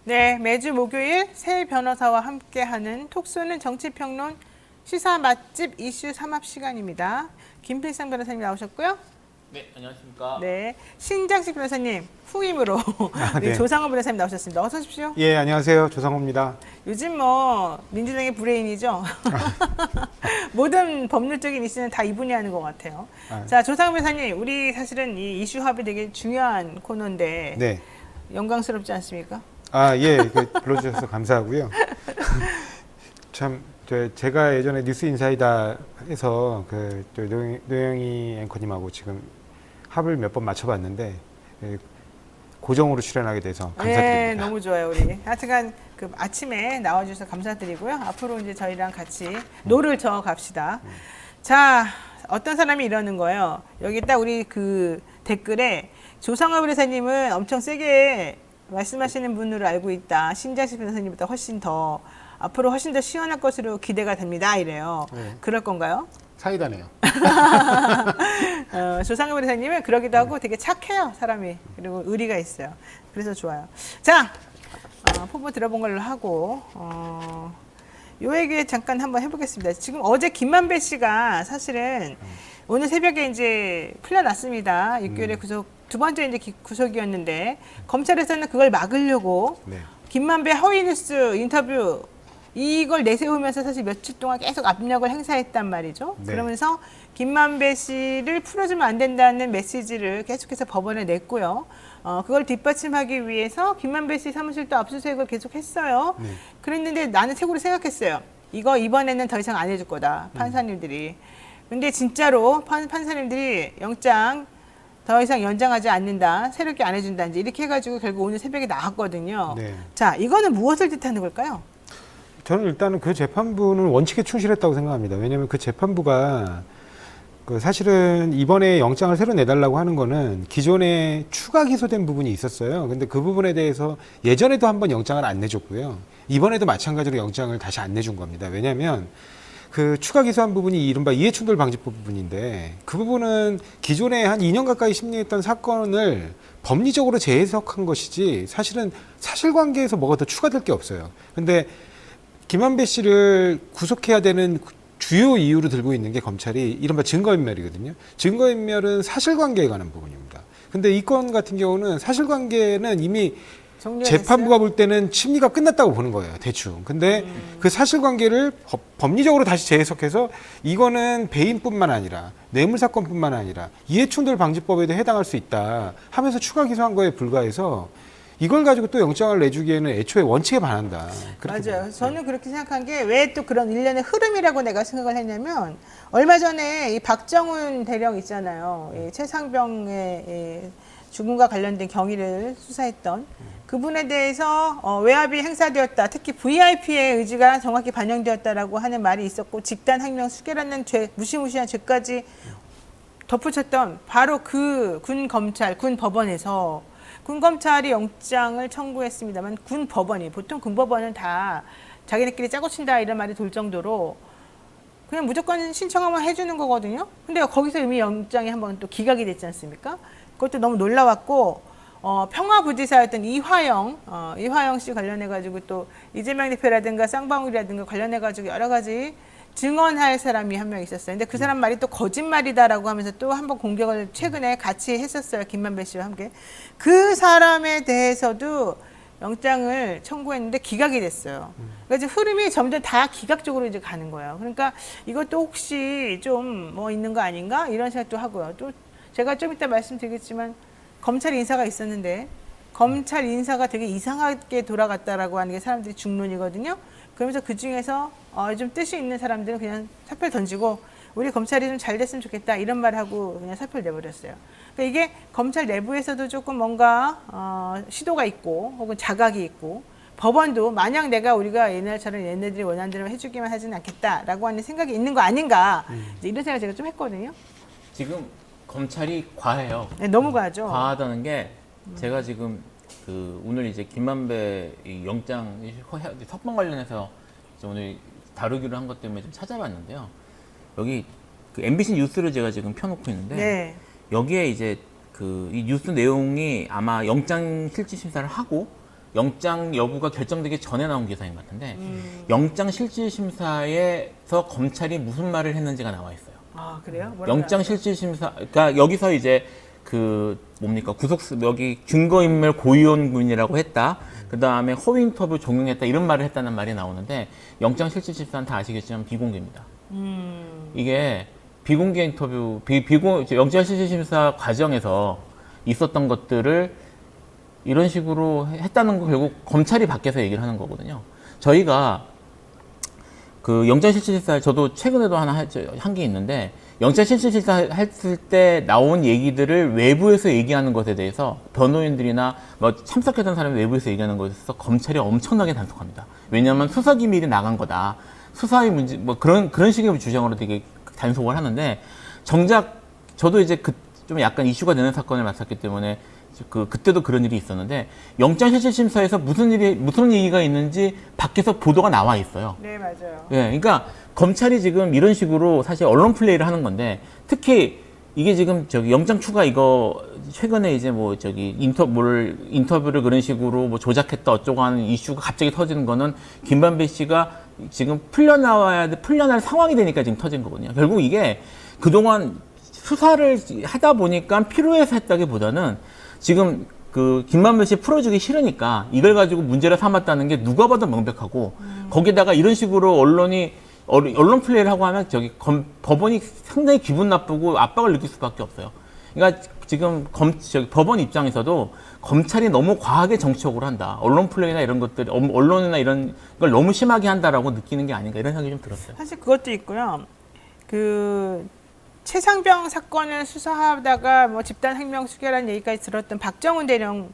네, 매주 목요일 새 변호사와 함께하는 톡쏘는 정치평론 시사 맛집 이슈 삼합 시간입니다. 김필상 변호사님 나오셨고요. 네, 안녕하십니까. 네, 신장식 변호사님 후임으로 네. 조상호 변호사님 나오셨습니다. 어서 오십시오. 예, 안녕하세요. 조상호입니다. 요즘 뭐 민주당의 브레인이죠. 모든 법률적인 이슈는 다 이분이 하는 것 같아요. 자, 조상호 변호사님, 우리 사실은 이 이슈 합이 되게 중요한 코너인데 네. 영광스럽지 않습니까? 예, 불러주셔서 감사하고요. 참, 제가 예전에 뉴스 인사이다에서 노영희 앵커님하고 지금 합을 몇 번 맞춰봤는데 고정으로 출연하게 돼서 감사드립니다. 네, 너무 좋아요, 우리. 하여튼간 그 아침에 나와주셔서 감사드리고요. 앞으로 이제 저희랑 같이 노를 저어 갑시다. 자, 어떤 사람이 이러는 거예요. 여기 딱 우리 그 댓글에 조상호 변호사님은 엄청 세게 말씀하시는 분으로 알고 있다. 신장식 변호사님보다 앞으로 훨씬 더 시원할 것으로 기대가 됩니다. 이래요. 네. 그럴 건가요? 사이다네요. 조상호 변호사님은 그러기도 하고 되게 착해요, 사람이. 그리고 의리가 있어요. 그래서 좋아요. 자, 포부 들어본 걸로 하고 요 얘기 잠깐 한번 해보겠습니다. 지금 어제 김만배 씨가 사실은 오늘 새벽에 이제 풀려났습니다. 6개월의 구속, 두 번째 이제 구속이었는데 검찰에서는 그걸 막으려고 네. 김만배 허위 뉴스 인터뷰 이걸 내세우면서 사실 며칠 동안 계속 압력을 행사했단 말이죠. 네. 그러면서 김만배 씨를 풀어주면 안 된다는 메시지를 계속해서 법원에 냈고요. 그걸 뒷받침하기 위해서 김만배 씨 사무실도 압수수색을 계속 했어요. 네. 그랬는데 나는 최고로 생각했어요. 이거 이번에는 더 이상 안 해줄 거다. 판사님들이. 근데 진짜로 판사님들이 영장 더 이상 연장하지 않는다. 새롭게 안 해준다. 이제 이렇게 해가지고 결국 오늘 새벽에 나왔거든요. 네. 자, 이거는 무엇을 뜻하는 걸까요? 저는 일단은 그 재판부는 원칙에 충실했다고 생각합니다. 왜냐하면 그 재판부가 사실은 이번에 영장을 새로 내달라고 하는 거는 기존에 추가 기소된 부분이 있었어요. 근데 그 부분에 대해서 예전에도 한번 영장을 안 내줬고요. 이번에도 마찬가지로 영장을 다시 안 내준 겁니다. 왜냐하면 그 추가 기소한 부분이 이른바 이해충돌방지법 부분인데 그 부분은 기존에 한 2년 가까이 심리했던 사건을 법리적으로 재해석한 것이지 사실은 사실관계에서 뭐가 더 추가될 게 없어요. 근데 김만배 씨를 구속해야 되는 주요 이유로 들고 있는 게 검찰이 이른바 증거인멸이거든요. 증거인멸은 사실관계에 관한 부분입니다. 근데 이 건 같은 경우는 사실관계는 이미 재판부가 볼 때는 심리가 끝났다고 보는 거예요. 대충. 근데 그 사실관계를 법리적으로 다시 재해석해서 이거는 배임뿐만 아니라 뇌물사건뿐만 아니라 이해충돌방지법에도 해당할 수 있다 하면서 추가 기소한 거에 불과해서 이걸 가지고 또 영장을 내주기에는 애초에 원칙에 반한다. 맞아요. 봅니다. 저는 그렇게 생각한 게 왜 또 그런 일련의 흐름이라고 내가 생각을 했냐면 얼마 전에 이 박정훈 대령 있잖아요. 이 최상병의 죽음과 관련된 경위를 수사했던 그분에 대해서 외압이 행사되었다. 특히 VIP의 의지가 정확히 반영되었다라고 하는 말이 있었고 집단 항명 수괴라는 죄, 무시무시한 죄까지 덧붙였던 바로 그 군 검찰, 군 법원에서 군 검찰이 영장을 청구했습니다만 군 법원이 보통 군 법원은 다 자기네끼리 짜고 친다 이런 말이 돌 정도로 그냥 무조건 신청하면 해주는 거거든요. 근데 거기서 이미 영장이 한번 또 기각이 됐지 않습니까? 그것도 너무 놀라웠고 평화부지사였던 이화영 씨 관련해가지고 또 이재명 대표라든가 쌍방울이라든가 관련해가지고 여러 가지 증언할 사람이 한 명 있었어요. 근데 그 사람 말이 또 거짓말이다라고 하면서 또 한번 공격을 최근에 같이 했었어요. 김만배 씨와 함께. 그 사람에 대해서도 영장을 청구했는데 기각이 됐어요. 그러니까 이제 흐름이 점점 다 기각적으로 이제 가는 거예요. 그러니까 이것도 혹시 좀 뭐 있는 거 아닌가? 이런 생각도 하고요. 또 제가 좀 이따 말씀드리겠지만 검찰 인사가 있었는데 검찰 인사가 되게 이상하게 돌아갔다라고 하는 게 사람들이 중론이거든요. 그러면서 그 중에서 좀 뜻이 있는 사람들은 그냥 사표를 던지고 우리 검찰이 좀 잘 됐으면 좋겠다 이런 말하고 그냥 사표를 내버렸어요. 그러니까 이게 검찰 내부에서도 조금 뭔가 시도가 있고 혹은 자각이 있고 법원도 만약 우리가 옛날처럼 얘네들이 원하는 대로 해주기만 하지는 않겠다라고 하는 생각이 있는 거 아닌가 이제 이런 생각을 제가 좀 했거든요. 지금 검찰이 과해요. 네, 너무 과하죠. 과하다는 게 제가 지금 오늘 이제 김만배 이 영장 석방 관련해서 오늘 다루기로 한 것 때문에 좀 찾아봤는데요. 여기 그 MBC 뉴스를 제가 지금 펴놓고 있는데 네. 여기에 이제 이 뉴스 내용이 아마 영장 실질 심사를 하고 영장 여부가 결정되기 전에 나온 기사인 것 같은데 영장 실질 심사에서 검찰이 무슨 말을 했는지가 나와 있어요. 아, 그래요? 영장 실질 심사, 그러니까 여기서 이제 그 뭡니까 여기 증거인멸 고의원군이라고 했다. 그 다음에 허위 인터뷰 종용했다 이런 말을 했다는 말이 나오는데 영장 실질 심사는 다 아시겠지만 비공개입니다. 이게 비공개 인터뷰, 영장 실질 심사 과정에서 있었던 것들을 이런 식으로 했다는 거 결국 검찰이 밖에서 얘기를 하는 거거든요. 저희가 그 영장실질심사 저도 최근에도 하나 한 게 있는데 영장실질심사 했을 때 나온 얘기들을 외부에서 얘기하는 것에 대해서 변호인들이나 뭐 참석했던 사람이 외부에서 얘기하는 것에 있어서 검찰이 엄청나게 단속합니다. 왜냐하면 수사기밀이 나간 거다. 수사의 문제 뭐 그런 식의 주장으로 되게 단속을 하는데 정작 저도 이제 좀 약간 이슈가 되는 사건을 맡았기 때문에 그때도 그런 일이 있었는데 영장실질심사에서 무슨 얘기가 있는지 밖에서 보도가 나와 있어요. 네, 맞아요. 예, 그러니까 검찰이 지금 이런 식으로 사실 언론 플레이를 하는 건데 특히 이게 지금 영장 추가 이거 최근에 이제 뭐 인터뷰를 그런 식으로 뭐 조작했다 어쩌고 하는 이슈가 갑자기 터지는 거는 김만배 씨가 지금 풀려날 상황이 되니까 지금 터진 거거든요. 결국 이게 그동안 수사를 하다 보니까 필요해서 했다기보다는 지금 그 김만배 씨 풀어주기 싫으니까 이걸 가지고 문제를 삼았다는 게 누가 봐도 명백하고 거기다가 이런 식으로 언론 플레이를 하고 하면 법원이 상당히 기분 나쁘고 압박을 느낄 수밖에 없어요. 그러니까 지금 법원 입장에서도 검찰이 너무 과하게 정치적으로 한다. 언론 플레이나 이런 것들, 언론이나 이런 걸 너무 심하게 한다라고 느끼는 게 아닌가 이런 생각이 좀 들었어요. 사실 그것도 있고요. 최상병 사건을 수사하다가 뭐 집단행명 수괴라는 얘기까지 들었던 박정훈 대령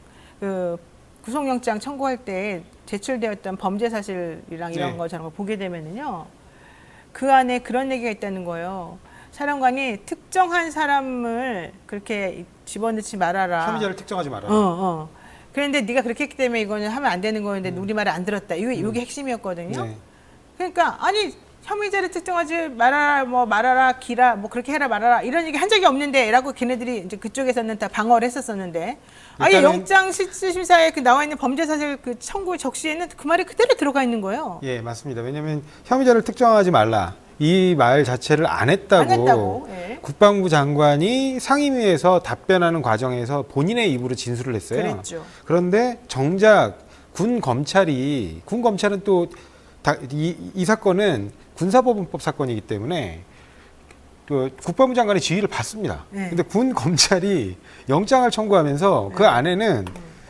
구속영장 청구할 때 제출되었던 범죄 사실이랑 이런 네. 거 저런 거 보게 되면은요. 그 안에 그런 얘기가 있다는 거예요. 사령관이 특정한 사람을 그렇게 집어넣지 말아라. 혐의자를 특정하지 말아라. 그런데 네가 그렇게 했기 때문에 이거는 하면 안 되는 거였는데 우리 말을 안 들었다. 이게 핵심이었거든요. 네. 그러니까 아니 혐의자를 특정하지 말아라, 뭐 말아라, 기라, 뭐 그렇게 해라 말아라 이런 얘기 한 적이 없는데라고 걔네들이 이제 그쪽에서는 다 방어를 했었었는데 아예 영장 실질심사에 나와 있는 범죄 사실 청구 적시에는 그 말이 그대로 들어가 있는 거예요. 예, 맞습니다. 왜냐하면 혐의자를 특정하지 말라. 이 말 자체를 안 했다고 예. 국방부 장관이 상임위에서 답변하는 과정에서 본인의 입으로 진술을 했어요. 그랬죠. 그런데 정작 군 검찰은 또 이 사건은 군사법원법 사건이기 때문에 그 국방부 장관의 지휘를 받습니다. 네. 근데 군 검찰이 영장을 청구하면서 그 안에는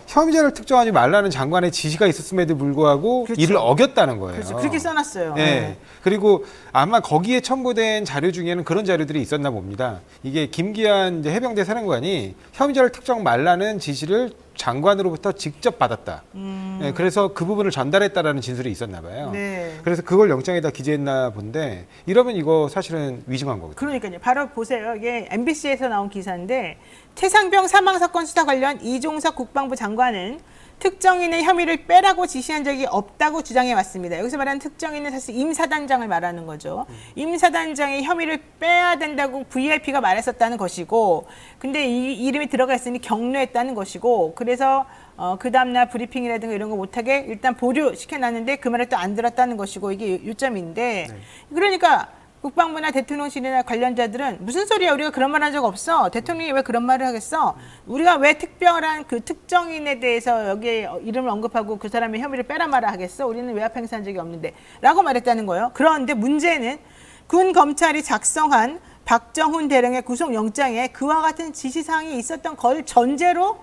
혐의자를 특정하지 말라는 장관의 지시가 있었음에도 불구하고 그렇죠. 이를 어겼다는 거예요. 그렇죠. 그렇게 써놨어요. 네. 그리고 아마 거기에 첨부된 자료 중에는 그런 자료들이 있었나 봅니다. 이게 김기한 이제 해병대 사령관이 혐의자를 특정 말라는 지시를 장관으로부터 직접 받았다. 네, 그래서 그 부분을 전달했다라는 진술이 있었나 봐요. 네. 그래서 그걸 영장에다 기재했나 본데 이러면 이거 사실은 위증한 거거든요. 그러니까요. 바로 보세요. 이게 MBC에서 나온 기사인데 최상병 사망 사건 수사 관련 이종석 국방부 장관은 특정인의 혐의를 빼라고 지시한 적이 없다고 주장해 왔습니다. 여기서 말하는 특정인은 사실 임사단장을 말하는 거죠. 임사단장의 혐의를 빼야 된다고 VIP가 말했었다는 것이고 근데 이 이름이 들어가 있으니 격려했다는 것이고 그래서 그 다음날 브리핑이라든가 이런 거 못하게 일단 보류시켜놨는데 그 말을 또 안 들었다는 것이고 이게 요점인데 그러니까 국방부나 대통령실이나 관련자들은 무슨 소리야 우리가 그런 말 한 적 없어 대통령이 왜 그런 말을 하겠어 우리가 왜 특별한 그 특정인에 대해서 여기에 이름을 언급하고 그 사람의 혐의를 빼라 마라 하겠어 우리는 외압 행사한 적이 없는데 라고 말했다는 거예요. 그런데 문제는 군 검찰이 작성한 박정훈 대령의 구속영장에 그와 같은 지시사항이 있었던 걸 전제로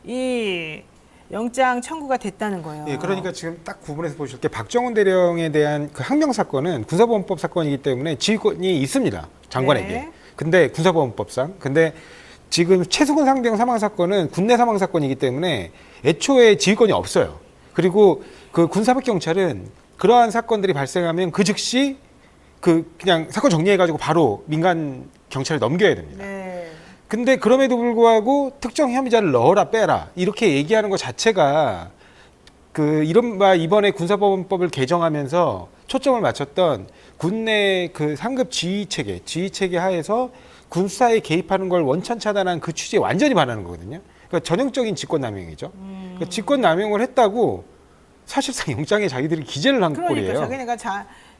이 영장 청구가 됐다는 거예요. 예, 그러니까 지금 딱 구분해서 보실 게 박정훈 대령에 대한 그 항명 사건은 군사보안법 사건이기 때문에 지휘권이 있습니다. 장관에게. 네. 근데 군사보안법상. 근데 지금 최수근 상병 사망 사건은 군내 사망 사건이기 때문에 애초에 지휘권이 없어요. 그리고 그 군사법 경찰은 그러한 사건들이 발생하면 그 즉시 그냥 사건 정리해가지고 바로 민간 경찰에 넘겨야 됩니다. 네. 근데 그럼에도 불구하고 특정 혐의자를 넣어라 빼라 이렇게 얘기하는 것 자체가 그 이른바 이번에 군사법원법을 개정하면서 초점을 맞췄던 군내 그 상급 지휘 체계 하에서 군수사에 개입하는 걸 원천 차단한 그 취지에 완전히 반하는 거거든요. 그러니까 전형적인 직권남용이죠. 그러니까 직권남용을 했다고 사실상 영장에 자기들이 기재를 한 그러니까 꼴이에요. 자기네가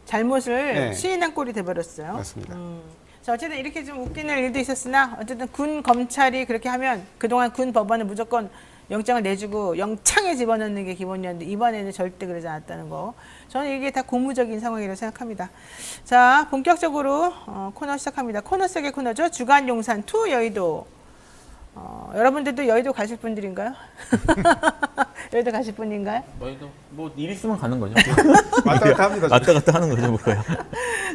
잘못을 네. 시인한 꼴이 돼버렸어요. 맞습니다. 자, 어쨌든 이렇게 좀 웃기는 일도 있었으나 어쨌든 군 검찰이 그렇게 하면 그동안 군 법원은 무조건 영장을 내주고 영창에 집어넣는 게 기본이었는데 이번에는 절대 그러지 않았다는 거. 저는 이게 다 고무적인 상황이라고 생각합니다. 자, 본격적으로 코너 시작합니다. 코너 속의 코너죠. 주간용산 투 여의도. 여러분들도 여의도 가실 분들인가요? 여의도 가실 분인가요? 저희도 뭐 일 있으면 가는 거죠. 왔다 갔다 합니다. 왔다 갔다 하는 거죠, 뭐예요.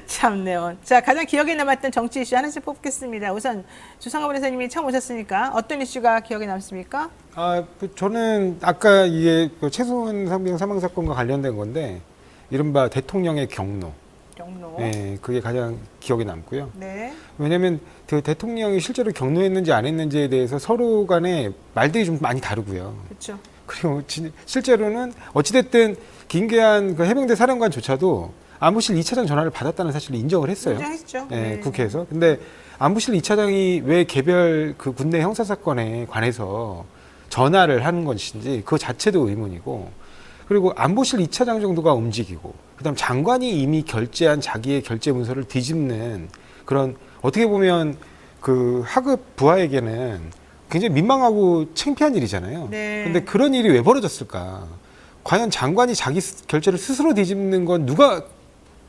참네요. 자, 가장 기억에 남았던 정치 이슈 하나씩 뽑겠습니다. 우선 주성호 변호사님이 처음 오셨으니까 어떤 이슈가 기억에 남습니까? 저는 아까 이게 그 최소한 상병 사망 사건과 관련된 건데 이른바 대통령의 경로. 경로. 네, 그게 가장 기억에 남고요. 네. 왜냐하면 그 대통령이 실제로 경로했는지 안 했는지에 대해서 서로 간에 말들이 좀 많이 다르고요. 그렇죠. 그리고 실제로는 어찌됐든 김계한 그 해병대 사령관조차도 안보실 2차장 전화를 받았다는 사실을 인정을 했어요. 인정했죠. 네, 네. 국회에서. 근데 안보실 2차장이 왜 개별 그 군내 형사 사건에 관해서 전화를 하는 것인지 그 자체도 의문이고, 그리고 안보실 2차장 정도가 움직이고, 그다음 장관이 이미 결재한 자기의 결재 문서를 뒤집는 그런, 어떻게 보면 그 하급 부하에게는 굉장히 민망하고 창피한 일이잖아요. 네. 근데 그런 일이 왜 벌어졌을까? 과연 장관이 자기 결재를 스스로 뒤집는 건 누가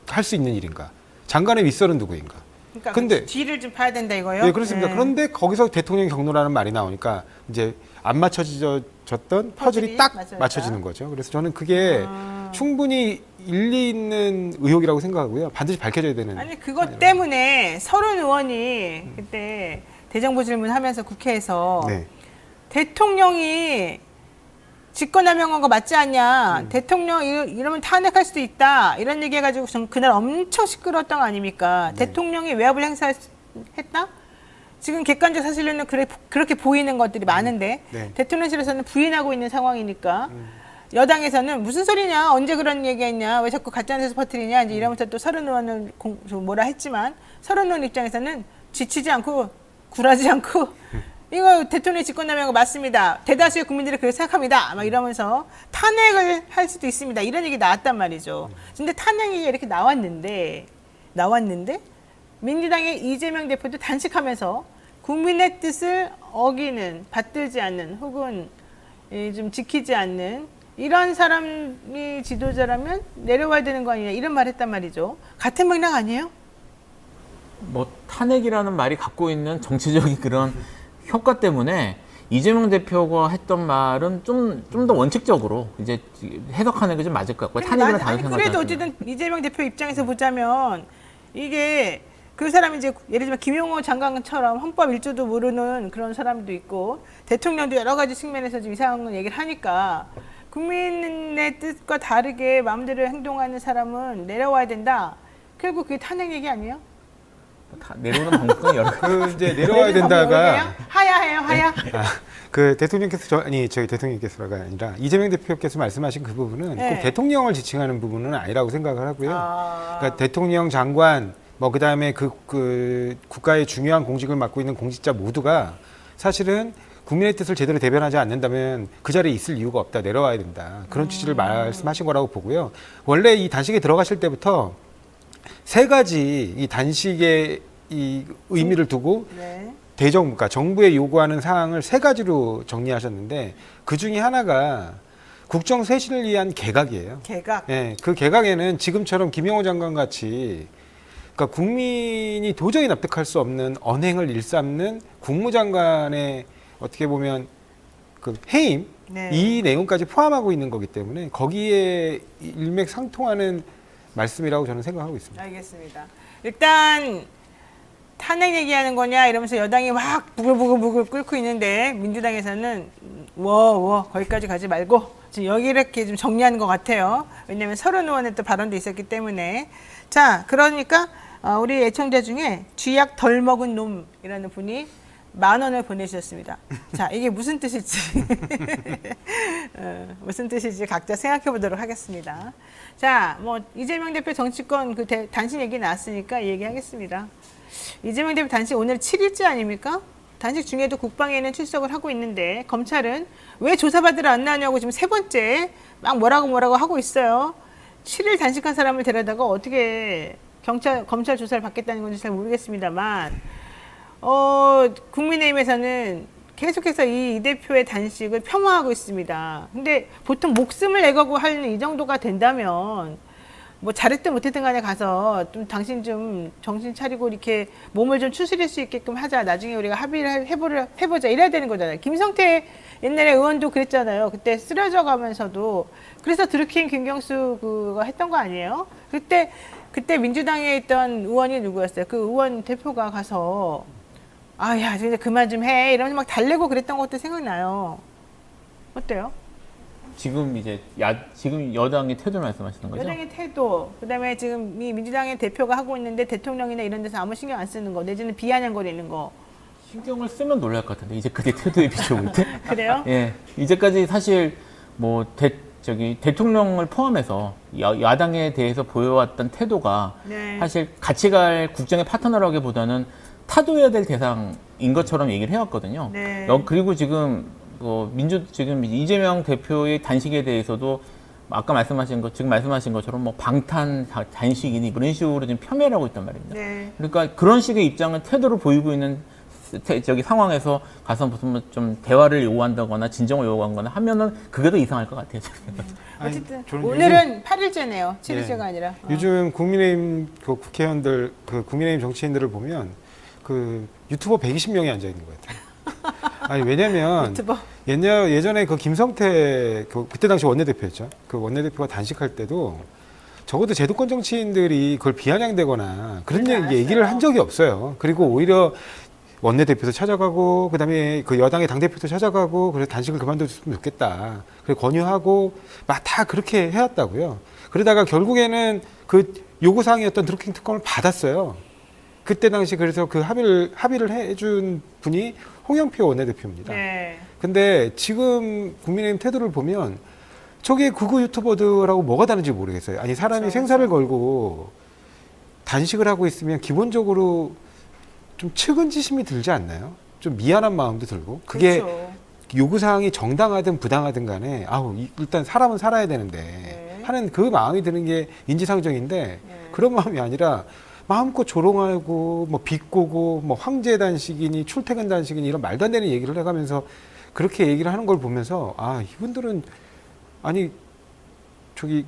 할 수 있는 일인가? 장관의 윗선은 누구인가? 그러니까 근데- 뒤를 좀 봐야 된다 이거요. 네, 그렇습니다. 네. 그런데 거기서 대통령 경로라는 말이 나오니까 이제 안 맞춰졌던 퍼즐이 딱 맞춰졌다. 맞춰지는 거죠. 그래서 저는 그게 아. 충분히 일리 있는 의혹이라고 생각하고요. 반드시 밝혀져야 되는. 아니 그것 때문에 서른 의원이 그때 대정부 질문하면서 국회에서 네. 대통령이 직권남용한 거 맞지 않냐? 대통령 이러면 탄핵할 수도 있다. 이런 얘기해가지고 전 그날 엄청 시끄러웠던 거 아닙니까? 네. 대통령이 외압을 행사했다? 지금 객관적 사실로는 그렇게 보이는 것들이 많은데 네. 대통령실에서는 부인하고 있는 상황이니까 여당에서는 무슨 소리냐? 언제 그런 얘기했냐? 왜 자꾸 가짜뉴스 퍼뜨리냐? 이제 이러면서 또 서른 의원을 좀 뭐라 했지만 서른 의원 입장에서는 지치지 않고 굴하지 않고 이거 대통령이 직권남용한 거 맞습니다. 대다수의 국민들이 그렇게 생각합니다. 막 이러면서 탄핵을 할 수도 있습니다. 이런 얘기 나왔단 말이죠. 근데 탄핵이 이렇게 나왔는데 민주당의 이재명 대표도 단식하면서 국민의 뜻을 어기는, 받들지 않는 혹은 좀 지키지 않는 이런 사람이 지도자라면 내려와야 되는 거 아니냐 이런 말 했단 말이죠. 같은 맥락 아니에요? 뭐 탄핵이라는 말이 갖고 있는 정치적인 그런 효과 때문에 이재명 대표가 했던 말은 좀 더 원칙적으로 이제 해석하는 게 좀 맞을 것 같고요. 탄핵이라는 단어 생각하지 그래도 않습니다. 어쨌든 이재명 대표 입장에서 보자면 이게 그 사람이 이제 예를 들면 김용호 장관처럼 헌법 1조도 모르는 그런 사람도 있고 대통령도 여러 가지 측면에서 좀 이상한 얘기를 하니까 국민의 뜻과 다르게 마음대로 행동하는 사람은 내려와야 된다. 결국 그게 탄핵 얘기 아니에요? 다 내려오는 방법은 여러 가지. 그 이제 내려와야 내리는 방법이 된다가 모르게요? 하야해요, 하야. 그 대통령께서 저희 대통령께서가 아니라 이재명 대표께서 말씀하신 그 부분은 네. 꼭 대통령을 지칭하는 부분은 아니라고 생각을 하고요. 아. 그러니까 대통령, 장관, 뭐 그다음에 그 국가의 중요한 공직을 맡고 있는 공직자 모두가 사실은 국민의 뜻을 제대로 대변하지 않는다면 그 자리에 있을 이유가 없다, 내려와야 된다, 그런 취지를 말씀하신 거라고 보고요. 원래 이 단식에 들어가실 때부터 세 가지 이 단식의 이 의미를 두고 네. 그러니까 정부에 요구하는 사항을 세 가지로 정리하셨는데 그 중에 하나가 국정 쇄신을 위한 개각이에요. 개각. 예, 그 개각에는 지금처럼 김영호 장관 같이 그러니까 국민이 도저히 납득할 수 없는 언행을 일삼는 국무장관의 어떻게 보면 그 해임 네. 이 내용까지 포함하고 있는 거기 때문에 거기에 일맥상통하는 말씀이라고 저는 생각하고 있습니다. 알겠습니다. 일단 탄핵 얘기하는 거냐 이러면서 여당이 막 부글부글 끓고 있는데 민주당에서는 거기까지 가지 말고 지금 여기 이렇게 좀 정리하는 것 같아요. 왜냐하면 서른 의원의 또 발언도 있었기 때문에. 자, 그러니까 우리 애청자 중에 쥐약 덜 먹은 놈이라는 분이 10,000원을 보내주셨습니다. 자, 이게 무슨 뜻일지 무슨 뜻일지 각자 생각해 보도록 하겠습니다. 자, 뭐 이재명 대표 정치권 단신 얘기 나왔으니까 얘기하겠습니다. 이재명 대표 단신 오늘 7일째 아닙니까? 단식 중에도 국방에는 출석을 하고 있는데 검찰은 왜 조사받으러 안 나오냐고 지금 3번째 막 뭐라고 하고 있어요. 7일 단식한 사람을 데려다가 어떻게 검찰 조사를 받겠다는 건지 잘 모르겠습니다만 국민의힘에서는 계속해서 이 대표의 단식을 폄하하고 있습니다. 근데 보통 목숨을 내걸고 하는 이 정도가 된다면 뭐 잘했든 못했든 간에 가서 좀 당신 좀 정신 차리고 이렇게 몸을 좀 추스릴 수 있게끔 하자. 나중에 우리가 합의를 해보자. 이래야 되는 거잖아요. 김성태 옛날에 의원도 그랬잖아요. 그때 쓰러져 가면서도. 그래서 드루킹 김경수 그거 했던 거 아니에요? 그때 민주당에 있던 의원이 누구였어요? 그 의원 대표가 가서 야, 이제 그만 좀 해. 이러면서 막 달래고 그랬던 것도 생각나요. 어때요? 지금 지금 여당의 태도 말씀하시는 거죠? 여당의 태도, 그다음에 지금 이 민주당의 대표가 하고 있는데 대통령이나 이런 데서 아무 신경 안 쓰는 거, 내지는 비아냥거리는 거. 신경을 쓰면 놀랄 것 같은데 이제까지 태도에 비춰볼 때. 그래요? 예, 이제까지 사실 뭐 대통령을 포함해서 야당에 대해서 보여왔던 태도가 네. 사실 같이 갈 국정의 파트너라기보다는 타도해야 될 대상인 것처럼 얘기를 해왔거든요. 네. 그리고 지금 지금 이재명 대표의 단식에 대해서도 아까 지금 말씀하신 것처럼 뭐 방탄 단식이니 이런 식으로 지금 폄훼를 하고 있단 말입니다. 네. 그러니까 그런 식의 입장을 태도를 보이고 있는 상황에서 가서 무슨 좀 대화를 요구한다거나 진정을 요구한거나 하면은 그게 더 이상할 것 같아요. 어쨌든 저는 오늘은 8일째네요. 7일째가 아니라. 요즘 국민의힘 그 국회의원들, 그 국민의힘 정치인들을 보면 그 유튜버 120명이 앉아 있는 것 같아요. 아니 왜냐면 유튜버. 예전에 그 김성태 그때 당시 원내대표였죠. 그 원내대표가 단식할 때도 적어도 제도권 정치인들이 그걸 비아냥대거나 그런 얘기를 한 적이 없어요. 그리고 오히려 원내대표도 찾아가고 그다음에 그 여당의 당대표도 찾아가고 그래서 단식을 그만뒀으면 좋겠다. 그래 권유하고 막 다 그렇게 해왔다고요. 그러다가 결국에는 그 요구사항이었던 드루킹 특검을 받았어요. 그때 당시 그래서 그 합의를 해준 분이 홍영표 원내대표입니다. 네. 근데 지금 국민의힘 태도를 보면 저게 극우 유튜버들하고 뭐가 다른지 모르겠어요. 아니 사람이 그렇죠. 생사를 걸고 단식을 하고 있으면 기본적으로 좀 측은지심이 들지 않나요? 좀 미안한 마음도 들고 그게 그렇죠. 요구사항이 정당하든 부당하든 간에 일단 사람은 살아야 되는데 네. 하는 그 마음이 드는 게 인지상정인데 네. 그런 마음이 아니라 마음껏 조롱하고 뭐 비꼬고 뭐 황제 단식이니 출퇴근 단식이니 이런 말도 안 되는 얘기를 해가면서 그렇게 얘기를 하는 걸 보면서 이분들은 아니 저기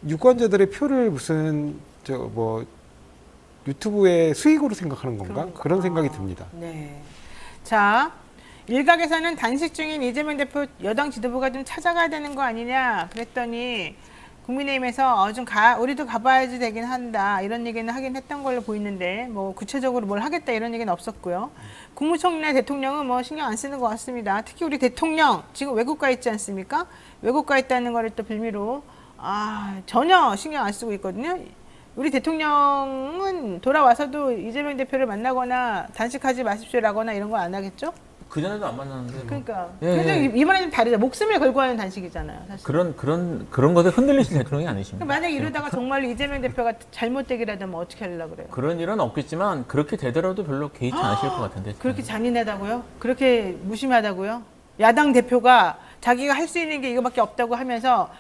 유권자들의 표를 무슨 유튜브의 수익으로 생각하는 건가? 그런 생각이 듭니다. 네. 자, 일각에서는 단식 중인 이재명 대표 여당 지도부가 좀 찾아가야 되는 거 아니냐 그랬더니 국민의힘에서 우리도 가봐야지 되긴 한다 이런 얘기는 하긴 했던 걸로 보이는데 뭐 구체적으로 뭘 하겠다 이런 얘기는 없었고요. 국무총리나 대통령은 뭐 신경 안 쓰는 것 같습니다. 특히 우리 대통령 지금 외국 가 있지 않습니까? 외국 가 있다는 거를 또 빌미로 전혀 신경 안 쓰고 있거든요. 우리 대통령은 돌아와서도 이재명 대표를 만나거나 단식하지 마십시오라거나 이런 거 안 하겠죠? 그전에도 안 만났는데. 그러니까. 예, 근데 예. 이번에는 좀 다르죠. 목숨을 걸고 하는 단식이잖아요. 사실. 그런 것에 흔들리실 대통령이 아니십니다. 만약에 이러다가 정말로 이재명 대표가 잘못되기라도 하면 어떻게 하려고 그래요? 그런 일은 없겠지만 그렇게 되더라도 별로 개의치 않으실 것 같은데. 그렇게 잔인하다고요? 그렇게 무심하다고요? 야당 대표가 자기가 할 수 있는 게 이거밖에 없다고 하면서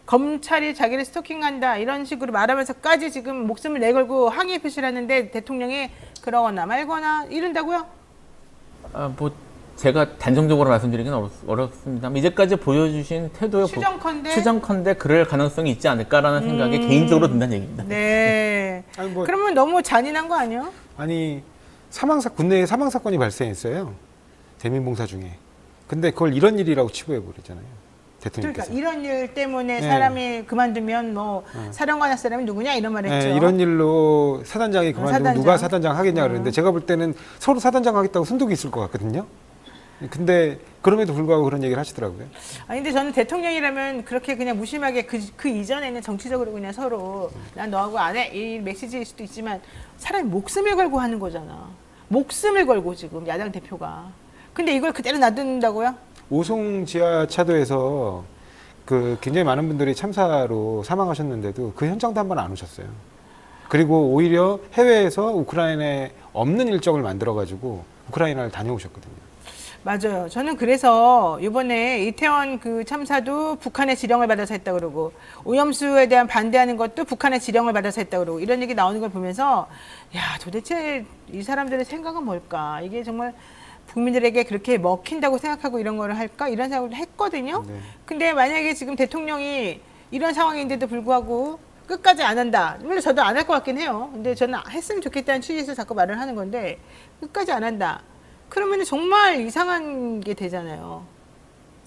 검찰이 자기를 스토킹한다 이런 식으로 말하면서까지 지금 목숨을 내걸고 항의 표시를 하는데 대통령이 그러거나 말거나 이런다고요? 제가 단정적으로 말씀드리기는 어렵습니다만 이제까지 보여주신 태도에 추정컨대 그럴 가능성이 있지 않을까라는 생각이 개인적으로 든다는 얘기입니다. 네. 그러면 너무 잔인한 거 아니에요? 아니 군내에 사망 사건이 발생했어요. 대민봉사 중에. 근데 그걸 이런 일이라고 치부해 버리잖아요. 대통령께서. 그러니까 이런 일 때문에 사람이 그만두면 사령관 할 사람이 누구냐 이런 말 했죠. 이런 일로 사단장이 그만두면 사단장. 누가 사단장 하겠냐 그러는데 제가 볼 때는 서로 사단장 하겠다고 순독이 있을 것 같거든요. 근데 그럼에도 불구하고 그런 얘기를 하시더라고요. 근데 저는 대통령이라면 그렇게 그냥 무심하게 그 이전에는 정치적으로 그냥 서로 난 너하고 안 해 이 메시지일 수도 있지만 사람이 목숨을 걸고 하는 거잖아. 목숨을 걸고 지금 야당 대표가. 근데 이걸 그대로 놔둔다고요? 오송 지하차도에서 굉장히 많은 분들이 참사로 사망하셨는데도 그 현장도 한 번 안 오셨어요. 그리고 오히려 해외에서 우크라이나에 없는 일정을 만들어가지고 우크라이나를 다녀오셨거든요. 맞아요. 저는 그래서 이번에 이태원 그 참사도 북한의 지령을 받아서 했다 그러고 오염수에 대한 반대하는 것도 북한의 지령을 받아서 했다 그러고 이런 얘기 나오는 걸 보면서 야, 도대체 이 사람들의 생각은 뭘까? 이게 정말 국민들에게 그렇게 먹힌다고 생각하고 이런 거를 할까? 이런 생각을 했거든요. 네. 근데 만약에 지금 대통령이 이런 상황인데도 불구하고 끝까지 안 한다. 물론 저도 안 할 것 같긴 해요. 근데 저는 했으면 좋겠다는 취지에서 자꾸 말을 하는 건데 끝까지 안 한다. 그러면 정말 이상한 게 되잖아요.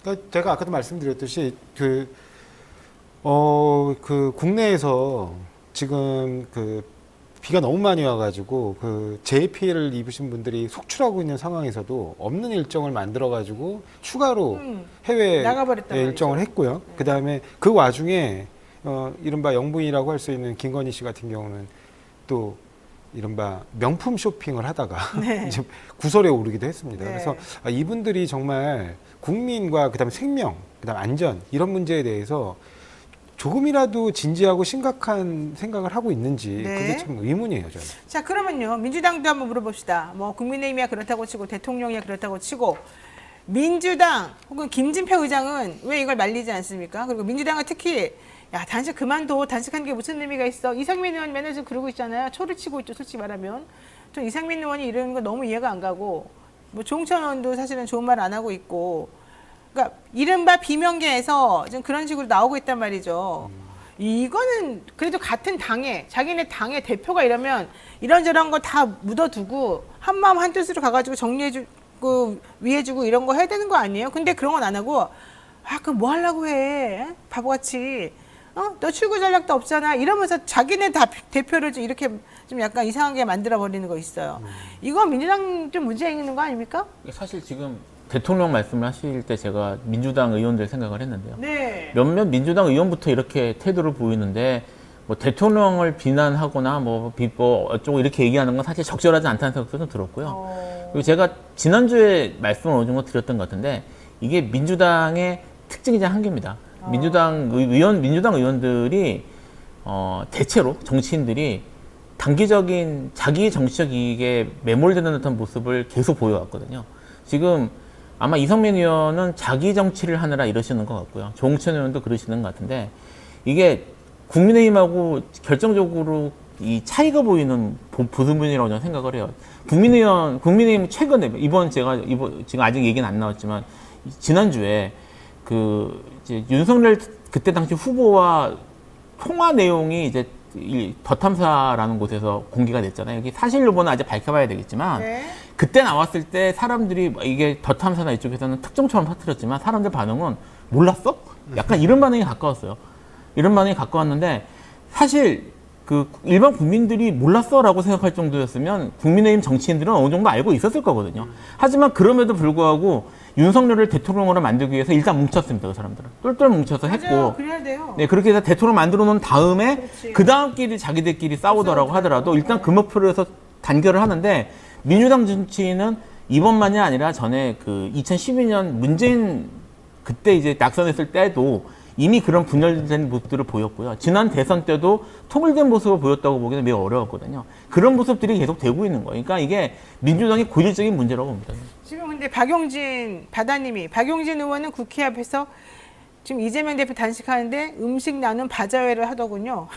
그러니까 제가 아까도 말씀드렸듯이 그 국내에서 지금 그 비가 너무 많이 와가지고 그 재해 피해를 입으신 분들이 속출하고 있는 상황에서도 없는 일정을 만들어가지고 추가로 해외 나가버렸단 일정을 말이죠. 했고요. 그 다음에 그 와중에 이른바 영부인이라고 할 수 있는 김건희 씨 같은 경우는 또 이른바 명품 쇼핑을 하다가 네. 이제 구설에 오르기도 했습니다. 네. 그래서 이분들이 정말 국민과 그다음에 생명, 그다음 안전 이런 문제에 대해서 조금이라도 진지하고 심각한 생각을 하고 있는지 네. 그게 참 의문이에요, 저는. 자, 그러면요. 민주당도 한번 물어봅시다. 뭐 국민의힘이야 그렇다고 치고 대통령이야 그렇다고 치고 민주당 혹은 김진표 의장은 왜 이걸 말리지 않습니까? 그리고 민주당은 특히 야, 단식 그만둬. 단식하는 게 무슨 의미가 있어. 이상민 의원 맨날 지금 그러고 있잖아요. 초를 치고 있죠. 솔직히 말하면. 전 이상민 의원이 이러는 거 너무 이해가 안 가고 뭐 조홍천 의원도 사실은 좋은 말 안 하고 있고 그러니까 이른바 비명계에서 지금 그런 식으로 나오고 있단 말이죠. 이거는 그래도 같은 당에 자기네 당의 대표가 이러면 이런저런 거 다 묻어두고 한마음 한뜻으로 가가지고 정리해주고 위해주고 이런 거 해야 되는 거 아니에요? 근데 그런 건 안 하고 아, 그럼 뭐 하려고 해? 바보같이. 너 출구 전략도 없잖아. 이러면서 자기네 대표를 좀 이렇게 좀 약간 이상하게 만들어 버리는 거 있어요. 이거 민주당 좀 문제 있는 거 아닙니까? 사실 지금 대통령 말씀을 하실 때 제가 민주당 의원들 생각을 했는데요. 네. 몇몇 민주당 의원부터 이렇게 태도를 보이는데 뭐 대통령을 비난하거나 뭐 어쩌고 이렇게 얘기하는 건 사실 적절하지 않다는 생각도 좀 들었고요. 그리고 제가 지난주에 말씀을 어느 정도 드렸던 것 같은데 이게 민주당의 특징이자 한계입니다. 민주당 의원들이 대체로 정치인들이 단기적인 자기 정치적 이익에 매몰되는 듯한 모습을 계속 보여왔거든요. 지금 아마 이성민 의원은 자기 정치를 하느라 이러시는 것 같고요. 조홍천 의원도 그러시는 것 같은데 이게 국민의힘하고 결정적으로 이 차이가 보이는 부분이라고 저는 생각을 해요. 국민의힘 최근에 지금 아직 얘기는 안 나왔지만 지난주에 이제 윤석열 그때 당시 후보와 통화 내용이 이제 더 탐사라는 곳에서 공개가 됐잖아요. 여기 사실 여부는 아직 밝혀봐야 되겠지만 네. 그때 나왔을 때 사람들이 이게 더 탐사나 이쪽에서는 특종처럼 터뜨렸지만 사람들 반응은 몰랐어? 약간 이런 반응이 가까웠어요. 이런 반응이 가까웠는데 사실 그 일반 국민들이 몰랐어라고 생각할 정도였으면 국민의힘 정치인들은 어느 정도 알고 있었을 거거든요. 하지만 그럼에도 불구하고 윤석열을 대통령으로 만들기 위해서 일단 뭉쳤습니다. 그 사람들은 똘똘 뭉쳐서 맞아요. 했고 그래야 돼요. 네, 그렇게 해서 대통령 만들어 놓은 다음에 그렇지. 그 다음끼리 자기들끼리 싸우더라고 하더라도 일단 그 목표로 해서 단결을 하는데 민주당 정치인은 이번만이 아니라 전에 그 2012년 문재인 그때 이제 낙선했을 때도 이미 그런 분열된 모습들을 보였고요. 지난 대선 때도 통일된 모습을 보였다고 보기는 매우 어려웠거든요. 그런 모습들이 계속 되고 있는 거예요. 그러니까 이게 민주당의 고질적인 문제라고 봅니다. 지금 근데 박용진 의원은 국회 앞에서 지금 이재명 대표 단식하는데 음식 나눈 바자회를 하더군요.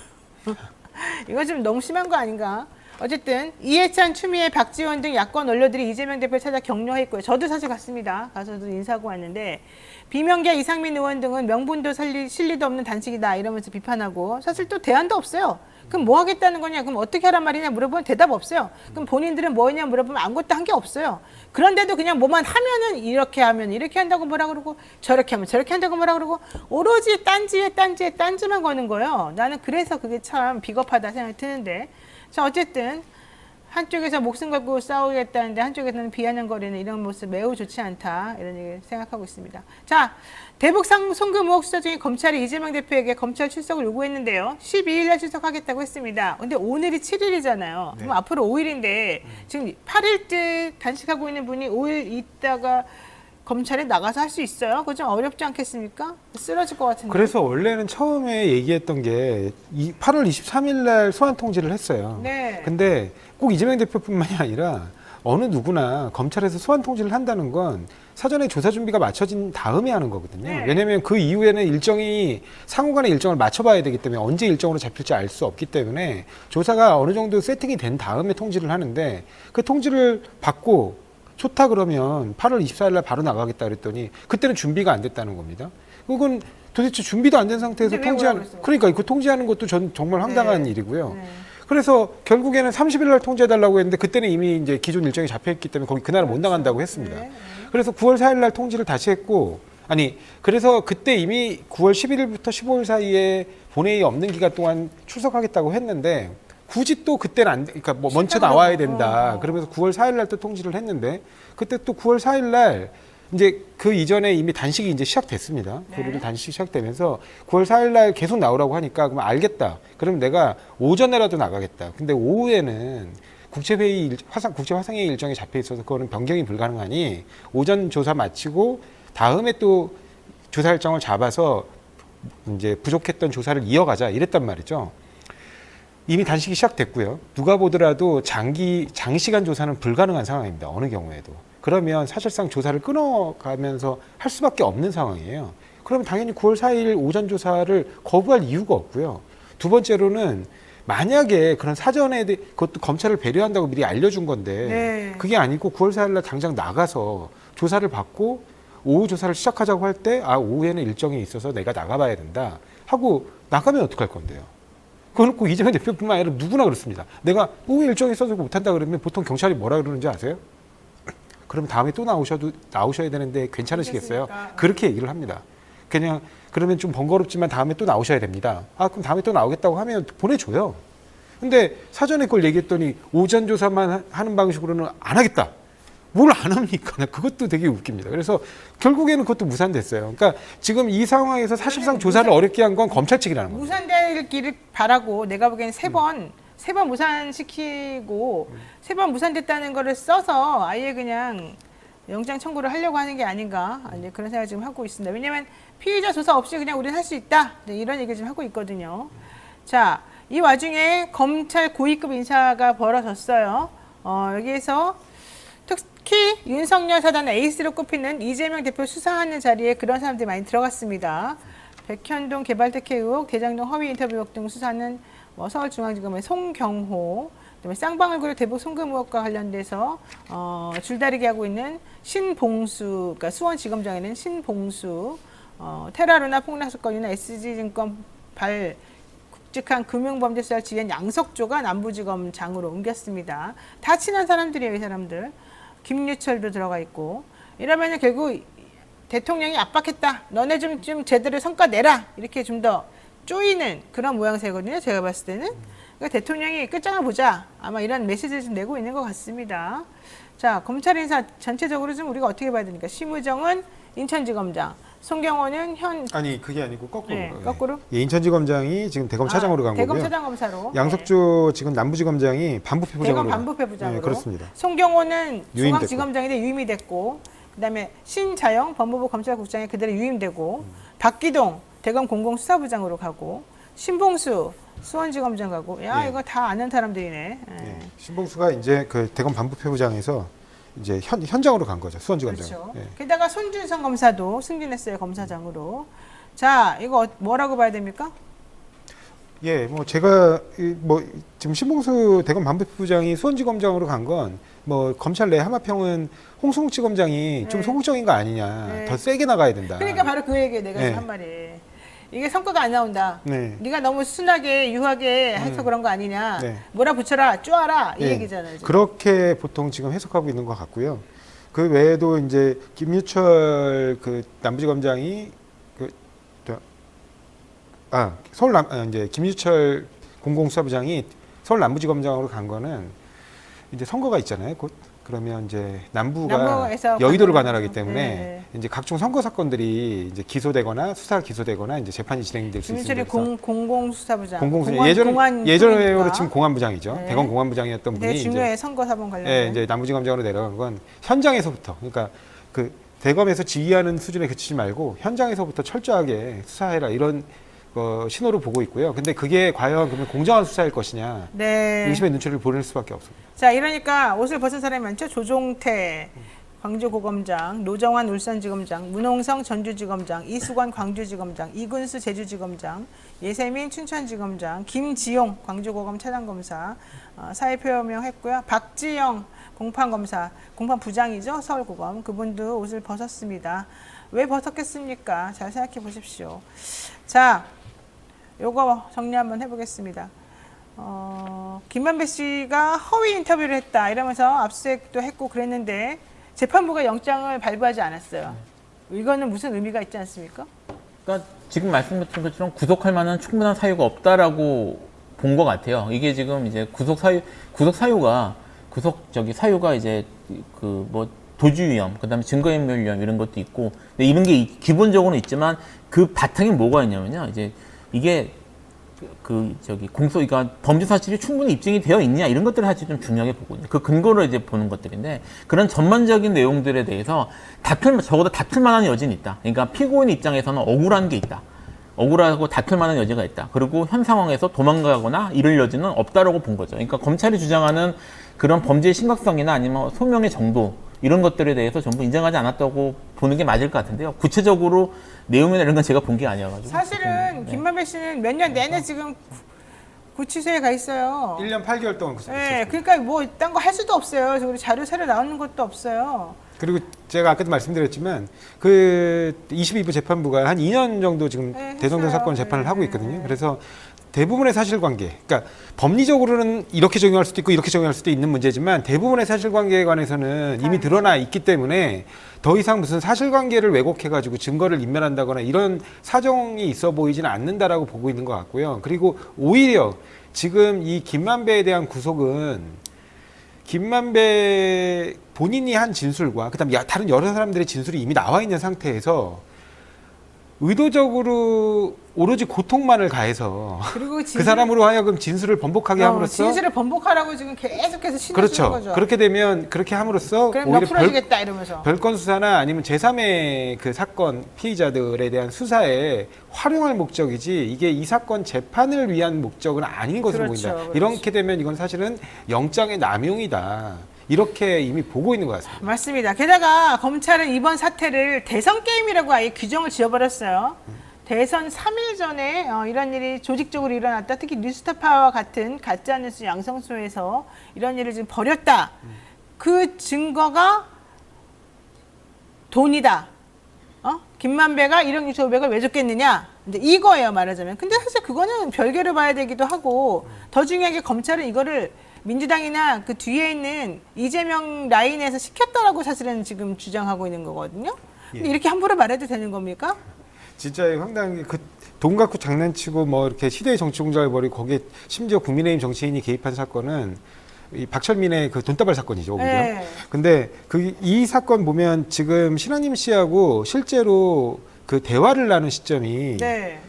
이거 좀 너무 심한 거 아닌가? 어쨌든 이해찬, 추미애, 박지원 등 야권 원로들이 이재명 대표를 찾아 격려했고요. 저도 사실 갔습니다. 가서도 인사하고 왔는데 비명계 이상민 의원 등은 명분도 실리도 없는 단식이다 이러면서 비판하고 사실 또 대안도 없어요. 그럼 뭐 하겠다는 거냐? 그럼 어떻게 하란 말이냐 물어보면 대답 없어요. 그럼 본인들은 뭐 했냐 물어보면 아무것도 한 게 없어요. 그런데도 그냥 뭐만 하면은 이렇게 하면 이렇게 한다고 뭐라 그러고 저렇게 하면 저렇게 한다고 뭐라 그러고 오로지 딴지만 거는 거예요. 나는 그래서 그게 참 비겁하다 생각이 드는데 자 어쨌든 한쪽에서 목숨 걸고 싸우겠다는데 한쪽에서는 비아냥거리는 이런 모습 매우 좋지 않다 이런 얘기 생각하고 있습니다. 자 대북 송금 의혹 수사 중에 검찰이 이재명 대표에게 검찰 출석을 요구했는데요. 12일 날 출석하겠다고 했습니다. 근데 오늘이 7일이잖아요. 네. 그럼 앞으로 5일인데 지금 8일째 단식하고 있는 분이 5일 있다가 검찰에 나가서 할 수 있어요? 그거 좀 어렵지 않겠습니까? 쓰러질 것 같은데. 그래서 원래는 처음에 얘기했던 게 8월 23일 날 소환 통지를 했어요. 네. 근데 꼭 이재명 대표뿐만이 아니라 어느 누구나 검찰에서 소환 통지를 한다는 건 사전에 조사 준비가 맞춰진 다음에 하는 거거든요. 네. 왜냐하면 그 이후에는 일정이 상호간의 일정을 맞춰봐야 되기 때문에 언제 일정으로 잡힐지 알 수 없기 때문에 조사가 어느 정도 세팅이 된 다음에 통지를 하는데 그 통지를 받고 좋다 그러면 8월 24일 날 바로 나가겠다 그랬더니 그때는 준비가 안 됐다는 겁니다. 그건 도대체 준비도 안 된 상태에서 근데 왜 통지하는, 뭐라고 그랬어요? 그러니까 그 통지하는 것도 전 정말 황당한 네. 일이고요. 네. 그래서 결국에는 30일 날 통지해달라고 했는데 그때는 이미 이제 기존 일정이 잡혀있기 때문에 거기 그날은 못 나간다고 했습니다. 네. 그래서 9월 4일 날 통지를 다시 했고, 아니 그래서 그때 이미 9월 11일부터 15일 사이에 본회의 없는 기간 동안 출석하겠다고 했는데 굳이 또 그때는 안, 그러니까 뭐 먼저 나와야 된다. 그러면서 9월 4일 날 또 통지를 했는데 그때 또 9월 4일 날 이제 그 이전에 이미 단식이 이제 시작됐습니다. 네. 교류를 단식이 시작되면서 9월 4일 날 계속 나오라고 하니까 그럼 알겠다. 그럼 내가 오전에라도 나가겠다. 근데 오후에는 국제회의 국제 화상회의 일정이 잡혀 있어서 그거는 변경이 불가능하니 오전 조사 마치고 다음에 또 조사 일정을 잡아서 이제 부족했던 조사를 이어가자 이랬단 말이죠. 이미 단식이 시작됐고요. 누가 보더라도 장시간 조사는 불가능한 상황입니다. 어느 경우에도. 그러면 사실상 조사를 끊어가면서 할 수밖에 없는 상황이에요. 그러면 당연히 9월 4일 오전 조사를 거부할 이유가 없고요. 두 번째로는 만약에 그런 사전에 그것도 검찰을 배려한다고 미리 알려준 건데 네. 그게 아니고 9월 4일 날 당장 나가서 조사를 받고 오후 조사를 시작하자고 할 때 오후에는 일정이 있어서 내가 나가봐야 된다 하고 나가면 어떡할 건데요. 그건 꼭 이재명 대표뿐만 아니라 누구나 그렇습니다. 내가 오후 일정이 있어서 못한다 그러면 보통 경찰이 뭐라 그러는지 아세요? 그럼 다음에 또 나오셔야 되는데 괜찮으시겠어요? 괜찮습니까? 그렇게 얘기를 합니다. 그냥 그러면 좀 번거롭지만 다음에 또 나오셔야 됩니다. 그럼 다음에 또 나오겠다고 하면 보내줘요. 근데 사전에 그걸 얘기했더니 오전 조사만 하는 방식으로는 안 하겠다. 뭘 안 합니까? 그것도 되게 웃깁니다. 그래서 결국에는 그것도 무산됐어요. 그러니까 지금 이 상황에서 사실상 조사를 어렵게 한 건 검찰 측이라는 거예요. 무산되기를 바라고 내가 보기엔 세 번 무산시키고 세 번 무산됐다는 거를 써서 아예 그냥 영장 청구를 하려고 하는 게 아닌가 이제 그런 생각을 지금 하고 있습니다. 왜냐하면 피의자 조사 없이 그냥 우리는 할 수 있다 이런 얘기를 지금 하고 있거든요. 자, 이 와중에 검찰 고위급 인사가 벌어졌어요. 여기에서 특히 윤석열 사단의 에이스로 꼽히는 이재명 대표 수사하는 자리에 그런 사람들이 많이 들어갔습니다. 백현동 개발특혜 의혹, 대장동 허위 인터뷰 의혹 등 수사는 서울중앙지검의 송경호, 그다음에 쌍방울그룹 대북 송금 의혹과 관련돼서 줄다리기 하고 있는 신봉수, 그러니까 수원지검장에는 신봉수, 테라루나 폭락사건이나 SG증권 국직한 금융범죄수사를 지휘한 양석조가 남부지검장으로 옮겼습니다. 다 친한 사람들이에요, 이 사람들. 김유철도 들어가 있고. 이러면 결국 대통령이 압박했다. 너네 좀 제대로 성과 내라. 이렇게 좀 더 쪼이는 그런 모양새거든요. 제가 봤을 때는. 그러니까 대통령이 끝장을 보자. 아마 이런 메시지를 좀 내고 있는 것 같습니다. 자, 검찰 인사 전체적으로 좀 우리가 어떻게 봐야 되니까. 심우정은 인천지검장, 송경호는 아니 그게 아니고 거꾸로. 네, 거꾸로? 예, 인천지검장이 지금 대검 차장으로 간 대검 거고요. 차장검사로. 양석조 지금 남부지검장이 반부패 부장으로. 대검 반부패 부장으로. 네, 그렇습니다. 송경호는 유임됐고. 중앙지검장인데 유임이 됐고, 그다음에 신자영 법무부 검찰국장이 그대로 유임되고, 박기동 대검 공공수사부장으로 가고, 신봉수 수원지검장 가고, 야 네. 이거 다 아는 사람들이네. 네, 신봉수가 이제 그 대검 반부패 부장에서 이제 현장으로 간 거죠. 수원지검장. 그렇죠. 예. 게다가 손준성 검사도 승진했어요, 검사장으로. 자, 이거 뭐라고 봐야 됩니까? 예, 뭐 제가 지금 신봉수 대검 반부패 부장이 수원지검장으로 간 건 뭐 검찰 내 하마평은 홍성욱 지검장이 좀 네. 소극적인 거 아니냐, 네. 더 세게 나가야 된다. 그러니까 바로 그 얘기에 내가 네. 지금 한 말이. 이게 성과가 안 나온다. 네. 네가 너무 순하게 유하게 해서 그런 거 아니냐. 네. 몰아붙여라, 쪼아라 이 예, 얘기잖아요. 지금. 그렇게 보통 지금 해석하고 있는 것 같고요. 그 외에도 이제 김유철 그 남부지검장이 이제 김유철 공공수사부장이 서울 남부지검장으로 간 거는 이제 선거가 있잖아요. 곧 그러면 이제 남부가 남부에서 여의도를 가는 관할하기 거죠. 때문에 네. 이제 각종 선거 사건들이 이제 기소되거나 기소되거나 이제 재판이 진행될 수 김윤철이 있습니다. 공공수사부장. 예전으로 예전에 지금 공안부장이죠. 네. 대검 공안부장이었던 분이 되게 이제 중요해 선거사범 관련해. 이제 남부지검장으로 내려간 건 현장에서부터, 그러니까 그 대검에서 지휘하는 수준에 그치지 말고 현장에서부터 철저하게 수사해라 이런 신호로 보고 있고요. 근데 그게 과연 그러면 공정한 수사일 것이냐 네. 의심의 눈초리를 보낼 수밖에 없습니다. 자, 이러니까 옷을 벗은 사람이 많죠. 조종태 광주고검장, 노정환 울산지검장, 문홍성 전주지검장, 이수관 광주지검장, 이군수 제주지검장, 예세민 춘천지검장, 김지용 광주고검 차장검사 사회표명했고요. 박지영 공판검사, 공판부장이죠. 서울고검. 그분도 옷을 벗었습니다. 왜 벗었겠습니까? 잘 생각해 보십시오. 자, 요거 정리 한번 해보겠습니다. 김만배 씨가 허위 인터뷰를 했다 이러면서 압수수색도 했고 그랬는데 재판부가 영장을 발부하지 않았어요. 이거는 무슨 의미가 있지 않습니까? 그러니까 지금 말씀드린 것처럼 구속할 만한 충분한 사유가 없다라고 본 것 같아요. 이게 지금 이제 구속 사유가 이제 그 뭐 도주 위험, 그다음에 증거인멸 위험 이런 것도 있고, 근데 이런 게 기본적으로는 있지만 그 바탕에 뭐가 있냐면요, 이제 이게 그러니까 범죄 사실이 충분히 입증이 되어 있냐 이런 것들을 사실 좀 중요하게 보거든요. 그 근거로 이제 보는 것들인데 그런 전반적인 내용들에 대해서 적어도 다툴 만한 여지는 있다. 그러니까 피고인 입장에서는 억울한 게 있다. 억울하고 다툴 만한 여지가 있다. 그리고 현 상황에서 도망가거나 이럴 여지는 없다라고 본 거죠. 그러니까 검찰이 주장하는 그런 범죄의 심각성이나 아니면 소명의 정도 이런 것들에 대해서 전부 인정하지 않았다고 보는 게 맞을 것 같은데요. 구체적으로 내용이나 이런 건 제가 본 게 아니어가지고. 사실은 네. 김만배 씨는 몇 년 내내 지금 구치소에 가 있어요. 1년 8개월 동안 구속했어요. 네, 그러니까 뭐 딴 거 할 수도 없어요. 그래서 우리 자료 새로 나오는 것도 없어요. 그리고 제가 아까도 말씀드렸지만 그 22부 재판부가 한 2년 정도 지금 네, 대성동 했어요. 사건 재판을 네, 하고 네, 있거든요. 네. 그래서 대부분의 사실관계, 그러니까 법리적으로는 이렇게 적용할 수도 있고 이렇게 적용할 수도 있는 문제지만 대부분의 사실관계에 관해서는 이미 드러나 있기 때문에 더 이상 무슨 사실관계를 왜곡해가지고 증거를 인멸한다거나 이런 사정이 있어 보이지는 않는다라고 보고 있는 것 같고요. 그리고 오히려 지금 이 김만배에 대한 구속은 김만배 본인이 한 진술과 그다음 다른 여러 사람들의 진술이 이미 나와 있는 상태에서 의도적으로 오로지 고통만을 가해서 그리고 그 사람으로 하여금 진술을 번복하게 함으로써 진술을 번복하라고 지금 계속해서 신경 그렇죠. 쓰는 거죠. 그렇게 되면 그렇게 함으로써 그럼 너 오히려 풀어주겠다 이러면서. 별건 수사나 아니면 제3의 그 사건 피의자들에 대한 수사에 활용할 목적이지 이게 이 사건 재판을 위한 목적은 아닌 것으로 그렇죠, 보인다. 그렇죠. 이렇게 되면 이건 사실은 영장의 남용이다. 이렇게 이미 보고 있는 것 같습니다. 맞습니다. 게다가 검찰은 이번 사태를 대선 게임이라고 아예 규정을 지어버렸어요. 대선 3일 전에 이런 일이 조직적으로 일어났다. 특히 뉴스타파와 같은 가짜뉴스 양성소에서 이런 일을 지금 벌였다. 그 증거가 돈이다. 김만배가 1억 6,500을 왜 줬겠느냐. 이제 이거예요, 말하자면. 근데 사실 그거는 별개로 봐야 되기도 하고 더 중요한 게 검찰은 이거를 민주당이나 그 뒤에 있는 이재명 라인에서 시켰다라고 사실은 지금 주장하고 있는 거거든요. 근데 예. 이렇게 함부로 말해도 되는 겁니까? 진짜 황당한 게 그 돈 갖고 장난치고 뭐 이렇게 시대의 정치 공작을 벌이고 거기에 심지어 국민의힘 정치인이 개입한 사건은 이 박철민의 그 돈다발 사건이죠, 오히려. 네. 근데 이 사건 보면 지금 신하님 씨하고 실제로 그 대화를 나눈 시점이 네.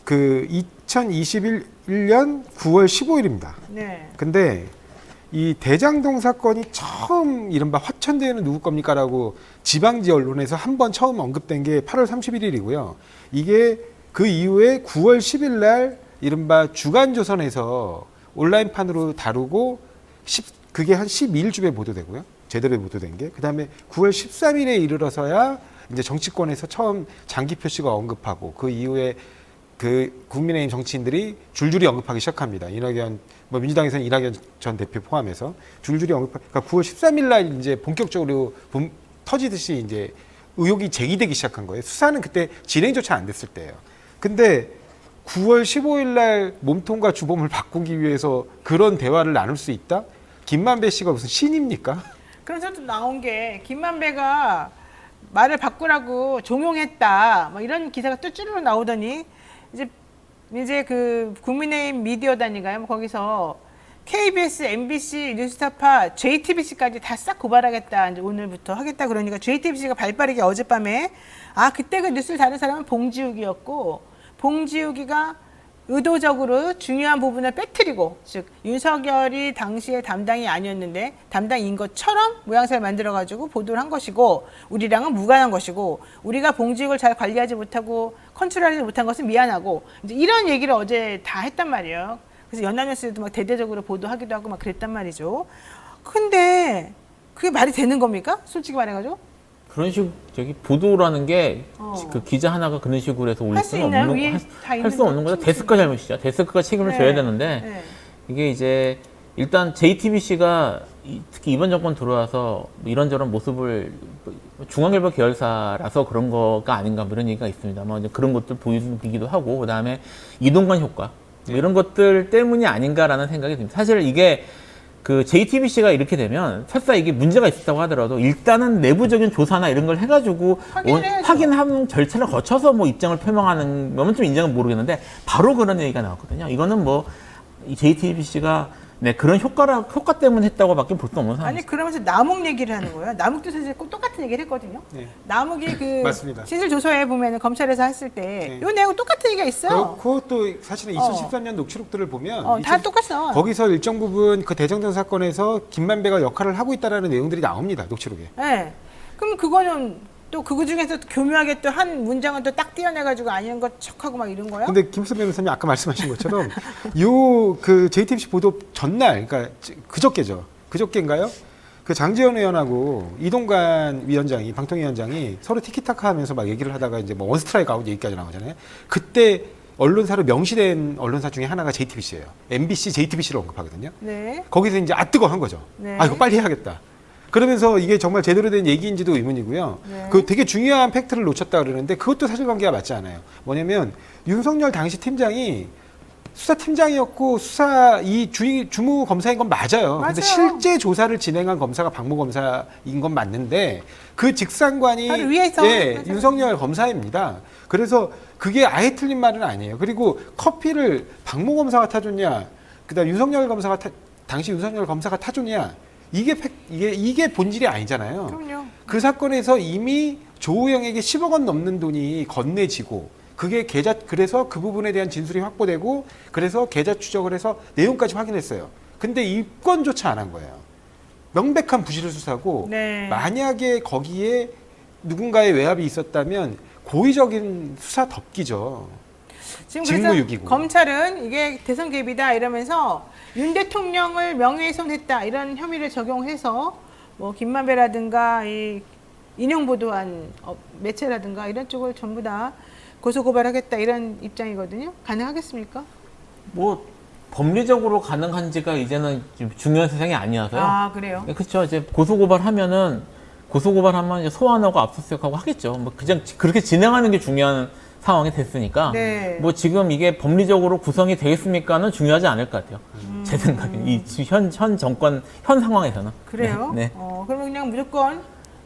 그 2021년 9월 15일입니다. 네. 근데 이 대장동 사건이 처음 이른바 화천대유는 누구 겁니까라고 지방지 언론에서 한 번 처음 언급된 게 8월 31일이고요. 이게 그 이후에 9월 10일 날 이른바 주간조선에서 온라인판으로 다루고 그게 한 12일쯤에 보도되고요. 제대로 보도된 게. 그다음에 9월 13일에 이르러서야 이제 정치권에서 처음 장기표 씨가 언급하고 그 이후에 그 국민의힘 정치인들이 줄줄이 언급하기 시작합니다. 이낙연, 뭐 민주당에서는 이낙연 전 대표 포함해서 줄줄이 그러니까 9월 13일 날 이제 본격적으로 터지듯이 이제 의혹이 제기되기 시작한 거예요. 수사는 그때 진행조차 안 됐을 때예요. 근데 9월 15일 날 몸통과 주범을 바꾸기 위해서 그런 대화를 나눌 수 있다? 김만배 씨가 무슨 신입니까? 그래서 또 나온 게 김만배가 말을 바꾸라고 종용했다. 뭐 이런 기사가 또 쭈르륵 나오더니 이제 그 국민의힘 미디어단인가요? 뭐 거기서 KBS, MBC, 뉴스타파, JTBC까지 다 싹 고발하겠다. 이제 오늘부터 하겠다 그러니까 JTBC가 발빠르게 어젯밤에 그때 그 뉴스를 다룬 사람은 봉지욱이었고 봉지욱이가 의도적으로 중요한 부분을 빼뜨리고, 즉 윤석열이 당시에 담당이 아니었는데 담당인 것처럼 모양새를 만들어가지고 보도를 한 것이고, 우리랑은 무관한 것이고, 우리가 봉직을 잘 관리하지 못하고 컨트롤하지 못한 것은 미안하고, 이제 이런 얘기를 어제 다 했단 말이에요. 그래서 연합뉴스에도 막 대대적으로 보도하기도 하고 막 그랬단 말이죠. 근데 그게 말이 되는 겁니까? 솔직히 말해가지고. 그런 식 저기 보도라는 게 어. 그 기자 하나가 그런 식으로 해서 올릴 할수 수는 있나요? 없는 위에 다 할 있는 수 없는 거죠. 데스크가 잘못이죠. 데스크가 책임을 네. 져야 되는데 네. 이게 이제 일단 JTBC가 특히 이번 정권 들어와서 뭐 이런저런 모습을 중앙일보 계열사라서 그런 거가 아닌가 뭐 이런 얘기가 있습니다. 뭐 이제 그런 것들 보이기도 하고 그다음에 이동관 효과 뭐 이런 것들 때문이 아닌가라는 생각이 듭니다. 사실 이게 그 JTBC가 이렇게 되면 설사 이게 문제가 있었다고 하더라도 일단은 내부적인 조사나 이런 걸 해가지고 확인하는 절차를 거쳐서 뭐 입장을 표명하는 거면 좀 인정은 모르겠는데 바로 그런 얘기가 나왔거든요. 이거는 뭐 이 JTBC가 네, 그런 효과 때문에 했다고밖에 볼 수 없는 상황이죠. 아니 그러면서 남욱 얘기를 하는 거예요. 남욱도 사실 꼭 똑같은 얘기를 했거든요. 네. 남욱이 그 맞습니다. 진술조서에 보면은 검찰에서 했을 때 네. 요 내용 똑같은 얘기가 있어요. 그것도 사실은 2013년 녹취록들을 보면 다 똑같어. 거기서 일정 부분 그 대장동 사건에서 김만배가 역할을 하고 있다라는 내용들이 나옵니다. 녹취록에. 네. 그럼 그거는 또 그거 중에서 교묘하게 또 한 문장은 또 딱 띄어내가지고 아닌 것 척하고 막 이런 거요? 근데 김수 변호사님 아까 말씀하신 것처럼 요 그 JTBC 보도 전날, 그러니까 그저께죠. 그저께인가요? 그 장지현 의원하고 이동관 위원장이 방통위원장이 서로 티키타카 하면서 막 얘기를 하다가 이제 뭐 원스트라이크 아웃 얘기까지 나오잖아요. 그때 언론사로 명시된 언론사 중에 하나가 JTBC예요. MBC, JTBC를 언급하거든요. 네. 거기서 이제 뜨거운 거죠. 네. 아, 이거 빨리 해야겠다. 그러면서 이게 정말 제대로 된 얘기인지도 의문이고요. 네. 그 되게 중요한 팩트를 놓쳤다 그러는데 그것도 사실관계가 맞지 않아요. 뭐냐면 윤석열 당시 팀장이 수사팀장이었고 수사 이 주무 검사인 건 맞아요. 근데 맞아요. 실제 조사를 진행한 검사가 박모 검사인 건 맞는데 그 직상관이 바로 위에서. 예, 맞아요. 윤석열 검사입니다. 그래서 그게 아예 틀린 말은 아니에요. 그리고 커피를 박모 검사가 타줬냐, 그다음 윤석열 검사가 당시 윤석열 검사가 타줬냐, 이게 본질이 아니잖아요. 그럼요. 그 사건에서 이미 조우영에게 10억 원 넘는 돈이 건네지고 그게 그래서 그 부분에 대한 진술이 확보되고 그래서 계좌 추적을 해서 내용까지 확인했어요. 근데 입건조차 안 한 거예요. 명백한 부실 수사고 네. 만약에 거기에 누군가의 외압이 있었다면 고의적인 수사 덮기죠. 지금 그래서 직무유기고. 검찰은 이게 대선 개입이다 이러면서 윤 대통령을 명예훼손했다 이런 혐의를 적용해서 뭐 김만배라든가 이 인용 보도한 매체라든가 이런 쪽을 전부 다 고소 고발하겠다 이런 입장이거든요. 가능하겠습니까? 뭐 법리적으로 가능한지가 이제는 좀 중요한 세상이 아니어서요. 아 그래요? 네, 그렇죠. 이제 고소고발하면 이제 소환하고 압수수색하고 하겠죠. 뭐 그냥 그렇게 진행하는 게 중요한 상황이 됐으니까. 네. 뭐 지금 이게 법리적으로 구성이 되겠습니까는 중요하지 않을 것 같아요. 제 생각엔 이 현 정권 현 상황에서는. 그래요? 네. 그러면 그냥